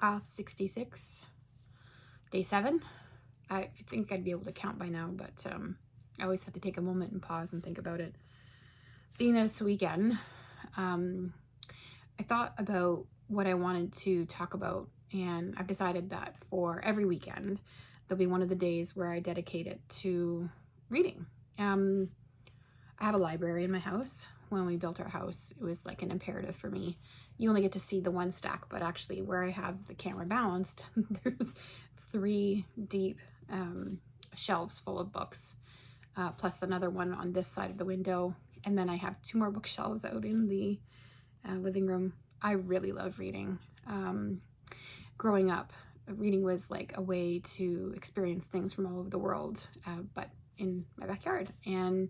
Auth66, day 7. I think I'd be able to count by now, but I always have to take a moment and pause and think about it. Being this weekend, I thought about what I wanted to talk about, and I've decided that for every weekend, there'll be one of the days where I dedicate it to reading. I have a library in my house. When we built our house, it was like an imperative for me. You only get to see the one stack, but actually where I have the camera balanced, there's 3 deep shelves full of books, plus another one on this side of the window. And then I have 2 more bookshelves out in the living room. I really love reading. Growing up, reading was like a way to experience things from all over the world, but in my backyard. And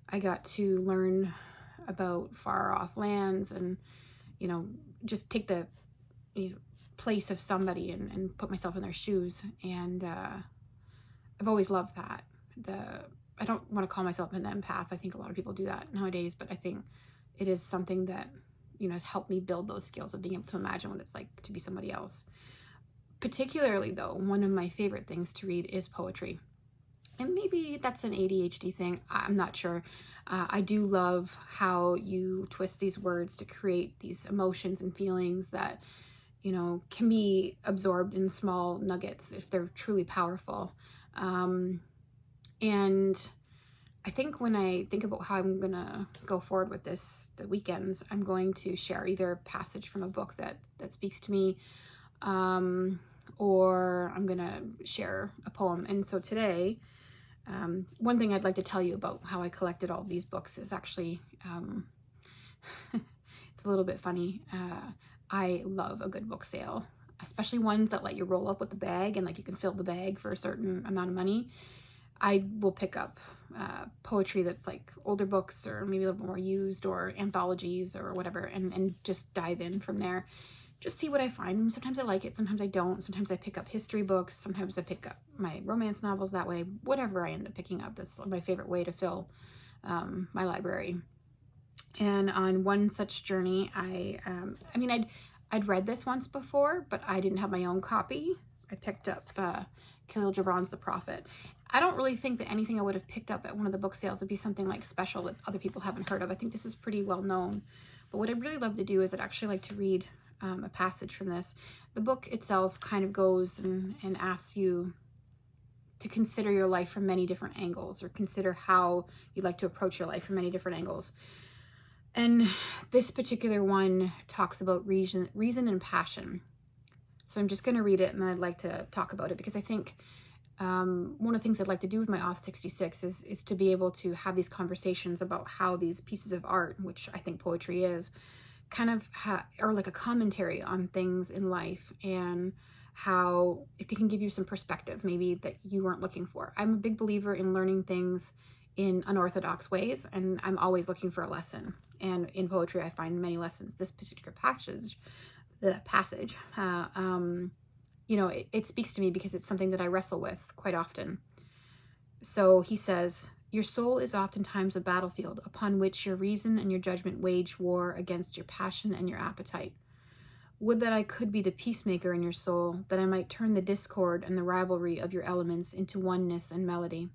I got to learn about far off lands and, just take the, place of somebody and put myself in their shoes. And I've always loved that. I don't want to call myself an empath. I think a lot of people do that nowadays, but I think it is something that, has helped me build those skills of being able to imagine what it's like to be somebody else. Particularly though, one of my favorite things to read is poetry. And maybe that's an ADHD thing, I'm not sure. I do love how you twist these words to create these emotions and feelings that, can be absorbed in small nuggets if they're truly powerful. And I think when I think about how I'm gonna go forward with this, the weekends, I'm going to share either a passage from a book that speaks to me, or I'm gonna share a poem. And so today, one thing I'd like to tell you about how I collected all these books is actually, it's a little bit funny. I love a good book sale, especially ones that let you roll up with the bag and like you can fill the bag for a certain amount of money. I will pick up poetry that's like older books or maybe a little more used or anthologies or whatever, and just dive in from there. Just see what I find. Sometimes I like it, sometimes I don't. Sometimes I pick up history books, sometimes I pick up my romance novels that way. Whatever I end up picking up, that's my favorite way to fill my library. And on one such journey, I'd read this once before, but I didn't have my own copy. I picked up Khalil Gibran's The Prophet. I don't really think that anything I would have picked up at one of the book sales would be something like special that other people haven't heard of. I think this is pretty well known. But what I'd really love to do is I'd actually like to read a passage from this. The book itself kind of goes and asks you to consider your life from many different angles, or consider how you'd like to approach your life from many different angles. And this particular one talks about reason and passion. So I'm just going to read it, and I'd like to talk about it because I think one of the things I'd like to do with my Auth66 is to be able to have these conversations about how these pieces of art, which I think poetry is, kind of are like a commentary on things in life, and how they can give you some perspective maybe that you weren't looking for. I'm a big believer in learning things in unorthodox ways, and I'm always looking for a lesson. And in poetry, I find many lessons. This particular passage, it speaks to me because it's something that I wrestle with quite often. So he says, "Your soul is oftentimes a battlefield upon which your reason and your judgment wage war against your passion and your appetite. Would that I could be the peacemaker in your soul, that I might turn the discord and the rivalry of your elements into oneness and melody.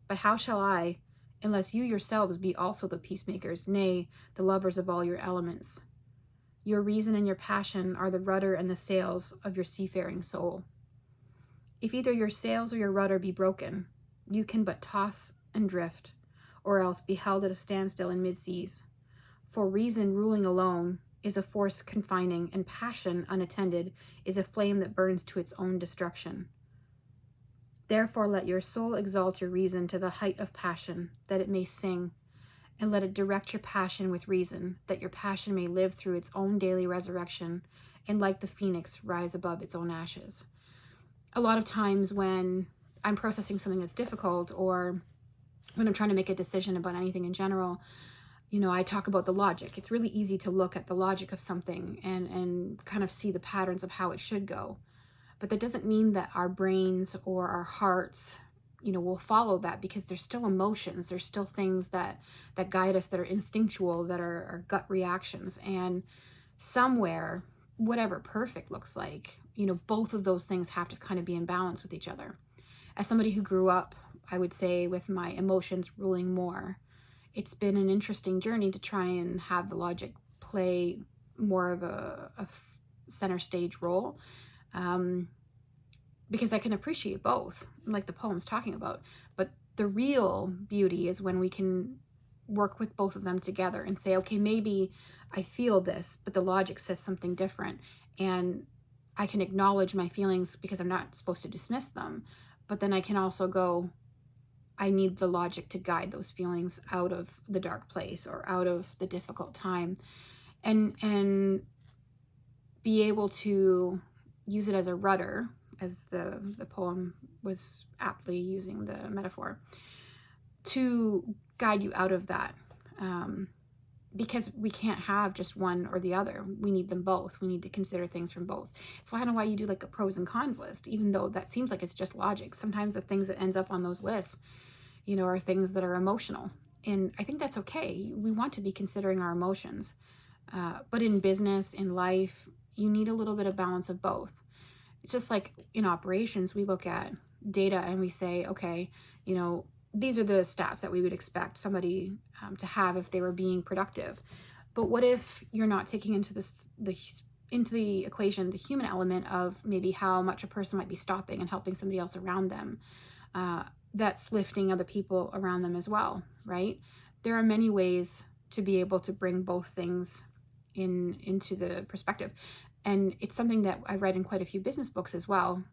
But how shall I, unless you yourselves be also the peacemakers, nay, the lovers of all your elements? Your reason and your passion are the rudder and the sails of your seafaring soul. If either your sails or your rudder be broken, you can but toss and drift, or else be held at a standstill in mid-seas. For reason ruling alone is a force confining, and passion unattended is a flame that burns to its own destruction. Therefore let your soul exalt your reason to the height of passion, that it may sing, and let it direct your passion with reason, that your passion may live through its own daily resurrection, and like the phoenix rise above its own ashes." A lot of times when I'm processing something that's difficult, or when I'm trying to make a decision about anything in general, I talk about the logic. It's really easy to look at the logic of something and kind of see the patterns of how it should go. But that doesn't mean that our brains or our hearts, will follow that, because there's still emotions. There's still things that guide us, that are instinctual, that are gut reactions. And somewhere whatever perfect looks like, you know, both of those things have to kind of be in balance with each other. As somebody who grew up, I would say, with my emotions ruling more, it's been an interesting journey to try and have the logic play more of a center stage role, because I can appreciate both, like the poem's talking about. But the real beauty is when we can work with both of them together and say, okay, maybe I feel this, but the logic says something different. And I can acknowledge my feelings because I'm not supposed to dismiss them. But then I can also go, I need the logic to guide those feelings out of the dark place or out of the difficult time, and be able to use it as a rudder, as the poem was aptly using the metaphor, to guide you out of that. Because we can't have just one or the other. We need them both. We need to consider things from both. It's kind of why you do like a pros and cons list, even though that seems like it's just logic. Sometimes the things that ends up on those lists, you know, are things that are emotional. And I think that's okay. We want to be considering our emotions. But in business, in life, you need a little bit of balance of both. It's just like in operations, we look at data and we say, okay, you know, these are the stats that we would expect somebody to have if they were being productive. But what if you're not taking into the equation the human element of maybe how much a person might be stopping and helping somebody else around them? That's lifting other people around them as well, right? There are many ways to be able to bring both things into the perspective. And it's something that I read in quite a few business books as well,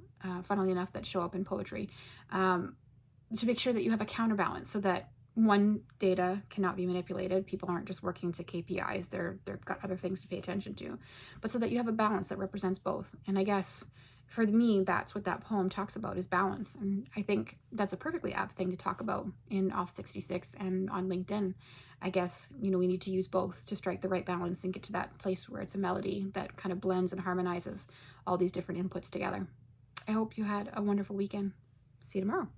funnily enough, that show up in poetry, to make sure that you have a counterbalance so that one, data cannot be manipulated. People aren't just working to KPIs. They've got other things to pay attention to, but so that you have a balance that represents both. And I guess for me, that's what that poem talks about, is balance. And I think that's a perfectly apt thing to talk about in Auth66 and on LinkedIn. I guess, you know, we need to use both to strike the right balance and get to that place where it's a melody that kind of blends and harmonizes all these different inputs together. I hope you had a wonderful weekend. See you tomorrow.